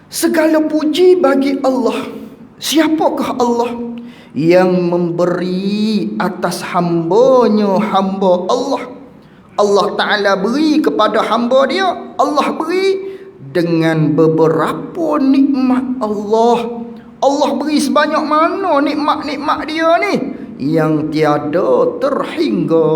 Segala puji bagi Allah. Siapakah Allah? Yang memberi atas hambanya hamba Allah. Allah Ta'ala beri kepada hamba dia. Allah beri dengan beberapa nikmat Allah. Allah beri sebanyak mana nikmat-nikmat dia ni, yang tiada terhingga.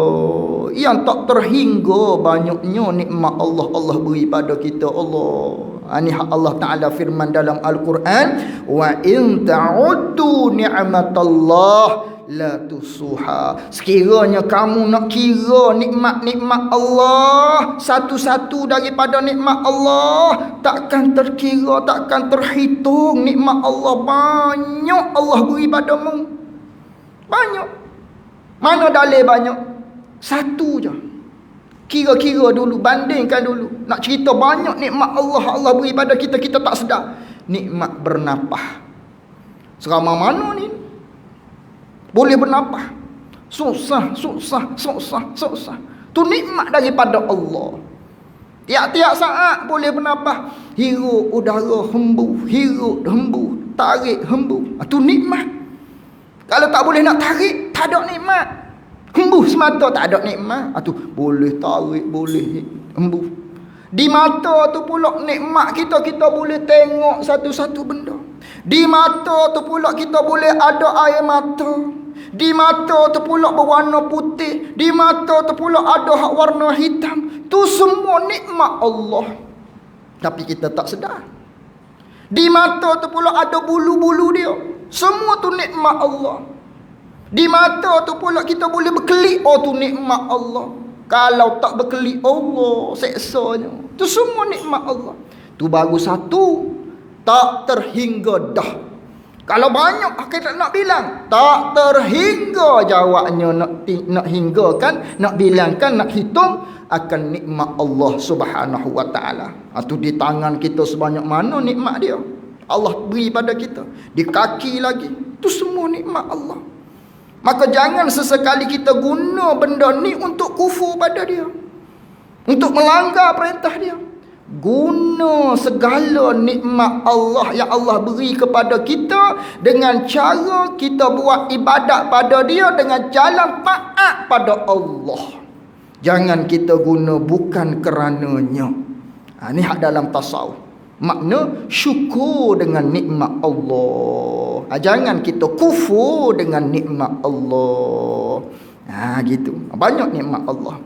Yang tak terhingga banyaknya nikmat Allah. Allah beri pada kita Allah. Ini hak Allah Ta'ala firman dalam Al-Quran, wa in ta'uddu ni'matallah la tusuha. Sekiranya kamu nak kira nikmat-nikmat Allah, satu-satu daripada nikmat Allah, takkan terkira, takkan terhitung. Nikmat Allah banyak Allah beri padamu. Banyak. Mana dalil banyak? Satu je. Kira-kira dulu, bandingkan dulu. Nak cerita banyak nikmat Allah beri pada kita, kita tak sedar. Nikmat bernafas. Selama mana ni boleh bernafas? Susah. Tu nikmat daripada Allah. Tiap-tiap saat boleh bernafas. Hirup udara hembus, hirup hembus. tarik hembu. Itu nikmat. Kalau tak boleh nak tarik, tak ada nikmat. Hembu semata tak ada nikmat. Itu boleh tarik, boleh hembu. Di mata tu pula nikmat kita boleh tengok satu-satu benda. Di mata tu pula kita boleh ada air mata. Di mata tu pula berwarna putih. Di mata tu pula ada hak warna hitam. Tu semua nikmat Allah. Tapi kita tak sedar. Di mata tu pula ada bulu-bulu dia. Semua tu nikmat Allah. Di mata tu pula kita boleh berkelip. Oh, tu nikmat Allah. Kalau tak berkelip, Allah seksanya. Tu semua nikmat Allah. Tu baru satu. Tak terhingga dah. Kalau banyak kita nak bilang, tak terhingga jawabnya nak hinggakan, nak bilangkan, nak hitung akan nikmat Allah Subhanahu wa taala. Itu di tangan kita sebanyak mana nikmat dia. Allah beri pada kita. Di kaki lagi. Itu semua nikmat Allah. Maka jangan sesekali kita guna benda ni untuk kufur pada dia. Untuk melanggar perintah dia. Guna segala nikmat Allah yang Allah beri kepada kita dengan cara kita buat ibadat pada dia dengan jalan taat pada Allah. Jangan kita guna bukan kerananya. Ini hak dalam tasawuf. Makna syukur dengan nikmat Allah. Jangan kita kufur dengan nikmat Allah. Gitu. Banyak nikmat Allah.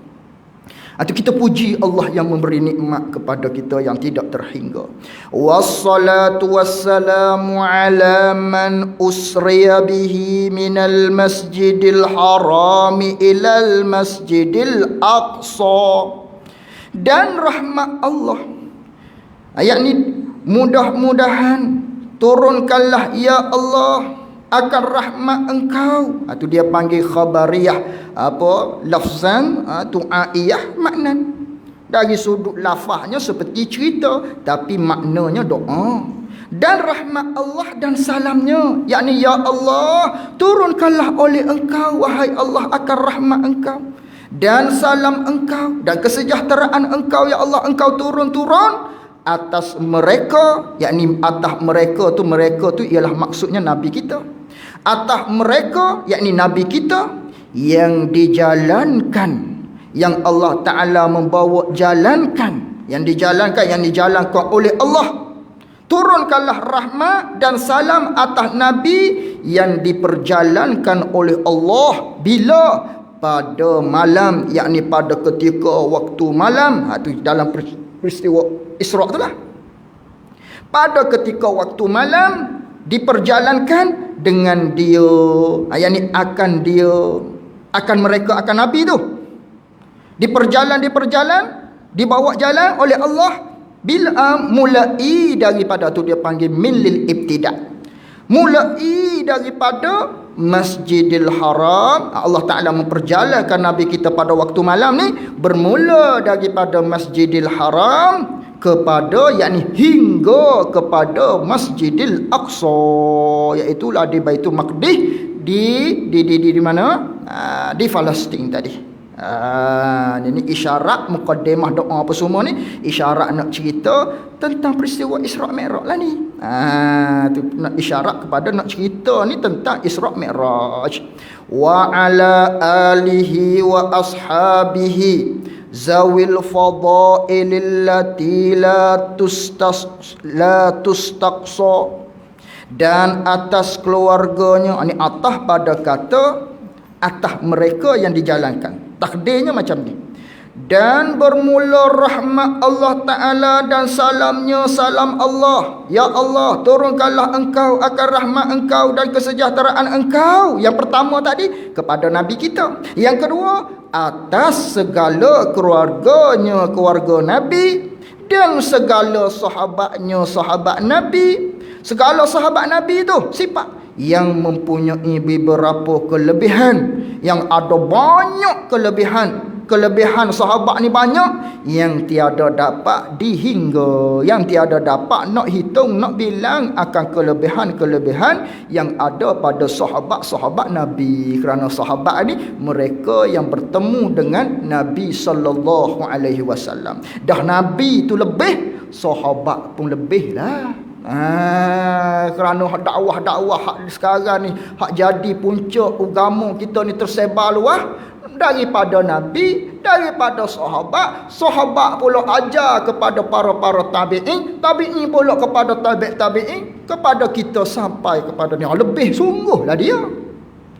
Atau kita puji Allah yang memberi nikmat kepada kita yang tidak terhingga. Wassalatu wassalamu ala man usriya bihi minal masjidil harami ilal masjidil aqsa. Dan rahmat Allah. Ayat ni, mudah-mudahan turunkanlah ya Allah akan rahmat engkau. Itu dia panggil khabariyah. Lafzan, tu'aiyah, maknan. Dari sudut lafaznya seperti cerita, tapi maknanya doa. Dan rahmat Allah dan salamnya, yakni ya Allah, turunkanlah oleh engkau, wahai Allah, akan rahmat engkau dan salam engkau dan kesejahteraan engkau, ya Allah, engkau turun-turun atas mereka, yakni atas mereka tu ialah maksudnya Nabi kita. Atas mereka, yakni Nabi kita yang dijalankan, yang Allah Ta'ala membawa jalankan, yang dijalankan oleh Allah. Turunkanlah rahmat dan salam atas Nabi yang diperjalankan oleh Allah. Bila? Pada malam, yakni pada ketika waktu malam. Itu dalam peristiwa Isra' itulah. Pada ketika waktu malam diperjalankan dengan dia, yakni akan mereka, akan Nabi tu diperjalan, dibawa jalan oleh Allah. Bila mulai daripada tu dia panggil milil ibtida, mulai daripada Masjidil Haram. Allah Ta'ala memperjalankan Nabi kita pada waktu malam ni, bermula daripada Masjidil Haram kepada, yakni hingga kepada Masjidil Aqsa, iaitulah di Baitul Maqdis, di mana? Di Palestin tadi. Ini isyarat mukaddimah doa apa semua ni, isyarat nak cerita tentang peristiwa Isra' Mi'raj lah ni. Tu nak isyarat kepada nak cerita ni tentang Isra' Mi'raj. Wa ala alihi wa ashabihi zawil fadailil lati la tustaqsa. Dan atas keluarganya, ini atas pada kata atas mereka yang dijalankan. Takdirnya macam ni. Dan bermula rahmat Allah Ta'ala dan salamnya, salam Allah. Ya Allah, turunkanlah engkau akan rahmat engkau dan kesejahteraan engkau. Yang pertama tadi kepada Nabi kita. Yang kedua, atas segala keluarganya, keluarga Nabi, dan segala sahabatnya, sahabat Nabi. Segala sahabat Nabi itu sifat yang mempunyai beberapa kelebihan, yang ada banyak kelebihan sahabat ni banyak, yang tiada dapat dihingga, yang tiada dapat nak hitung, nak bilang akan kelebihan-kelebihan yang ada pada sahabat-sahabat Nabi. Kerana sahabat ni mereka yang bertemu dengan Nabi sallallahu alaihi wasallam. Dah Nabi tu lebih, sahabat pun lebih lah. Kerana dakwah-dakwah hak sekarang ni hak jadi puncak agama kita ni tersebar luas daripada Nabi, daripada sahabat pula ajar kepada para tabi'in, tabi'in pula kepada tabi'in, kepada kita sampai kepada ni. Lebih sungguhlah dia.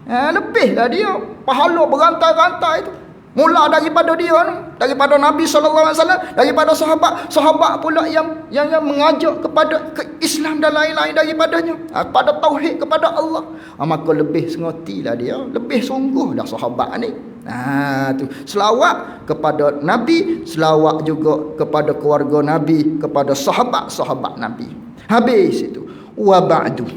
Lebihlah dia. Pahala berantai-rantai itu. Mula daripada dia ni, daripada Nabi sallallahu alaihi wasallam, daripada sahabat pula yang mengajak kepada Islam dan lain-lain daripadanya, kepada tauhid, kepada Allah. Maka lebih sengotilah dia, lebih sungguh dah sahabat ni. Tu selawat kepada Nabi, selawat juga kepada keluarga Nabi, kepada sahabat-sahabat Nabi. Habis itu wa ba'du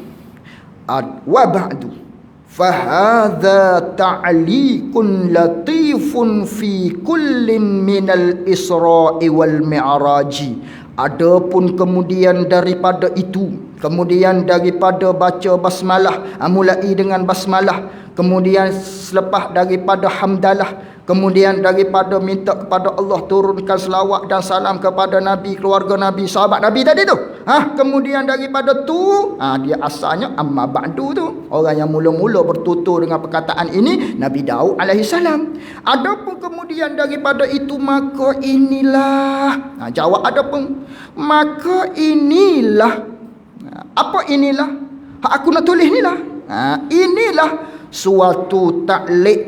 fahadha ta'liqun latifun fi kullin minal Isra'i wal Mi'raji. Adapun kemudian daripada itu, kemudian daripada baca basmalah, mulai dengan basmalah, kemudian selepas daripada hamdalah, kemudian daripada minta kepada Allah turunkan selawat dan salam kepada Nabi, keluarga Nabi, sahabat Nabi tadi tu. Kemudian daripada tu, dia asalnya amma ba'du tu. Orang yang mula-mula bertutur dengan perkataan ini Nabi Daud alaihi salam. Adapun kemudian daripada itu, maka inilah. Jawab adapun, maka inilah. Apa inilah? Aku nak tulis inilah. Inilah suatu taklid,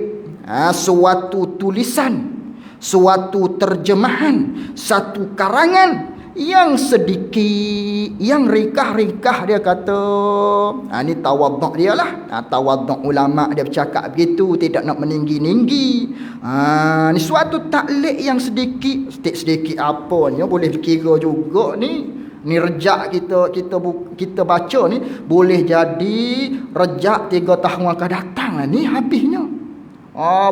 suatu tulisan, suatu terjemahan, satu karangan yang sedikit, yang ringkah-ringkah. Dia kata, ni tawaduk dia lah. Tawaduk ulama dia bercakap begitu, tidak nak meninggi-ninggi. Ni suatu taklid yang sedikit. Sedikit apanya boleh kira juga ni. Ni rejak kita baca ni boleh jadi rejak 3 tahun akan datang lah ni habisnya.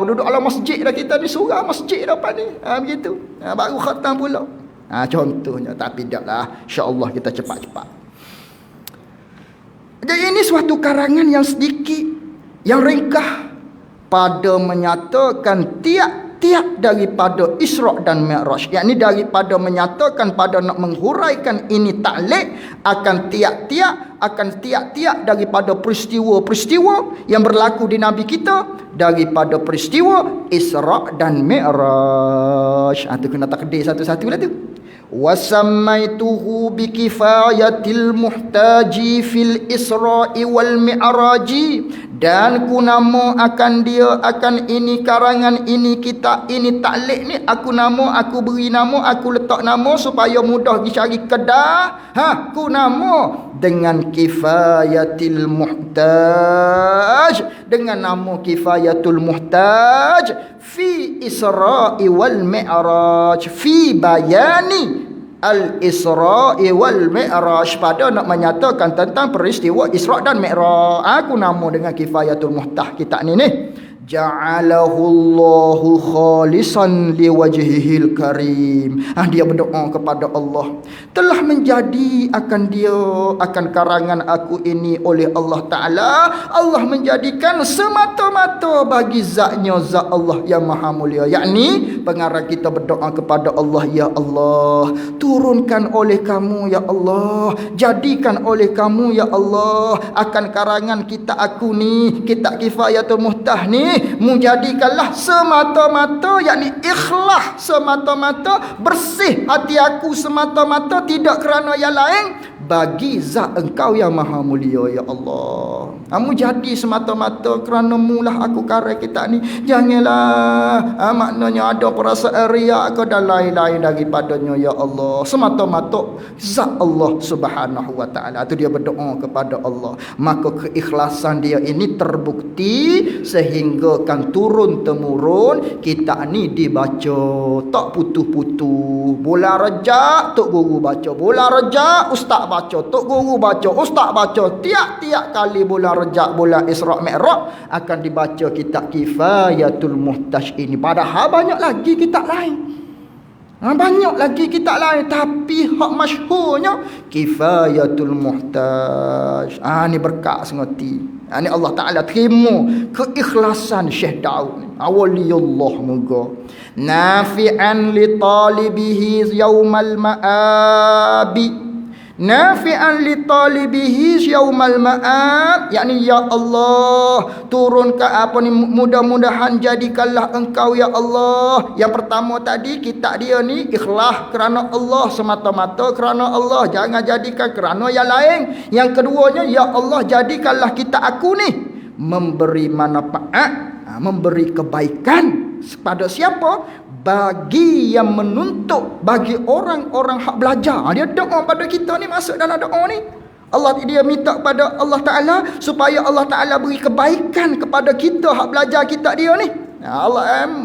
Duduk dalam masjid dah kita ni, surah masjid dapat ni. Begitu. Baru khatam pula. Contohnya. Tapi taklah, insya-Allah kita cepat-cepat. Jadi ini suatu karangan yang sedikit, yang ringkah pada menyatakan tiap-tiap daripada Isra' dan Mi'raj. Yakni daripada menyatakan pada nak menghuraikan ini taklid akan tiap-tiap daripada peristiwa-peristiwa yang berlaku di Nabi kita, daripada peristiwa Isra' dan Mi'raj. Tu kena takdir satu-satu lah tu. Wasammaituhu bikifayatil muhtaji fil Isra'i wal Mi'raji. Dan ku nama akan dia, akan ini karangan, ini kitab, ini taklid ni, aku beri nama, aku letak nama supaya mudah dicari kedah. Ku nama dengan kifayatil muhtaj, dengan nama kifayatul muhtaj fi Isra'i wal Mi'raj, fi bayani al-Isra'i wal Mi'raj, pada nak menyatakan tentang peristiwa Isra' dan Mi'raj. Aku nama dengan kifayatul muhtah kitab ni. Ja'alahu Allahu khalisan liwajhihil karim. Dia berdoa kepada Allah, telah menjadi akan karangan aku ini oleh Allah Ta'ala, Allah menjadikan semata-mata bagi zatnya, zat Allah yang maha mulia. Yakni pengarang kita berdoa kepada Allah, ya Allah, turunkan oleh kamu ya Allah, jadikan oleh kamu ya Allah akan karangan kitab aku ni, kitab kifayatul muhtah ni, menjadikanlah semata-mata, yakni ikhlas semata-mata, bersih hati aku semata-mata, tidak kerana yang lain, bagi zat engkau yang maha mulia ya Allah. Kamu jadi semata-mata kerana mulah aku karek kita ni. Janganlah maknanya ada perasaan riak ke dan lain-lain daripadanya ya Allah. Semata-mata zat Allah Subhanahu wa taala. Itu dia berdoa kepada Allah. Maka keikhlasan dia ini terbukti sehingga kan turun temurun kitab ni dibaca tak putus-putus. Bulan Rejab tok guru baca, bulan Rejab ustaz baca, tok guru baca, ustaz baca. Tiap-tiap kali bulan Rejab, bulan Isra' Mi'raj akan dibaca kitab Kifayatul Muhtaj ini. Padahal banyak lagi kitab lain. Banyak lagi kitab lain, tapi hak masyhurnya Kifayatul Muhtaj. Ni berkat sengoti. Ni Allah Ta'ala terima keikhlasan Syekh Daud ni. Awliyullah moga nafi'an li talibihi yaumal ma'abi. nafi'an li talibihi yaumal ma'ad, yakni ya Allah turunkan apa ni, mudah-mudahan jadikanlah engkau ya Allah. Yang pertama tadi kitab dia ni ikhlas kerana Allah, semata-mata kerana Allah, jangan jadikan kerana yang lain. Yang keduanya, ya Allah jadikanlah kitab aku ni memberi manfaat, memberi kebaikan kepada siapa? Bagi yang menuntut, bagi orang-orang hak belajar. Dia doa pada kita ni, masuk dalam doa ni. Dia minta kepada Allah Ta'ala supaya Allah Ta'ala beri kebaikan kepada kita hak belajar kitab dia ni.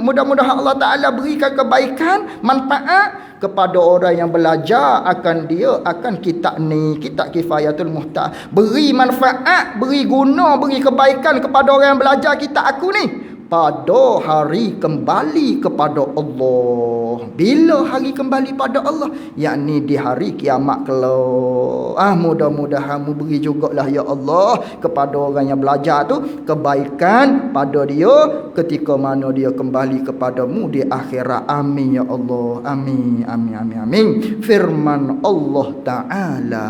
Mudah-mudahan Allah Ta'ala berikan kebaikan, manfaat kepada orang yang belajar akan kitab ni, kitab Kifayatul Muhtaj. Beri manfaat, beri guna, beri kebaikan kepada orang yang belajar kitab aku ni pada hari kembali kepada Allah. Bila hari kembali pada Allah? Yakni di hari kiamat kelak. Mudah-mudahan mu beri jugalah ya Allah kepada orang yang belajar tu kebaikan pada dia ketika mana dia kembali kepadamu di akhirat. Amin ya Allah. Amin, amin, amin, amin. Firman Allah Ta'ala.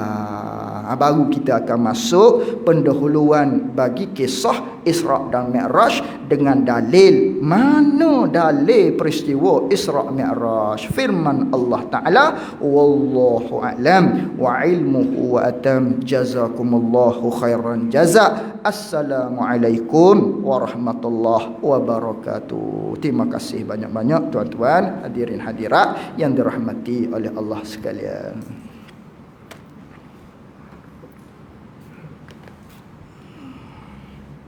Baru kita akan masuk pendahuluan bagi kisah Isra' dan Mi'raj dengan dalil. Mana dalil peristiwa Isra' Mi'raj? Firman Allah Ta'ala, wallahu a'lam wa ilmuhu wa atam, jazakumullahu khairan jaza. Assalamualaikum warahmatullahi wabarakatuh. Terima kasih banyak-banyak tuan-tuan hadirin hadirat yang dirahmati oleh Allah sekalian.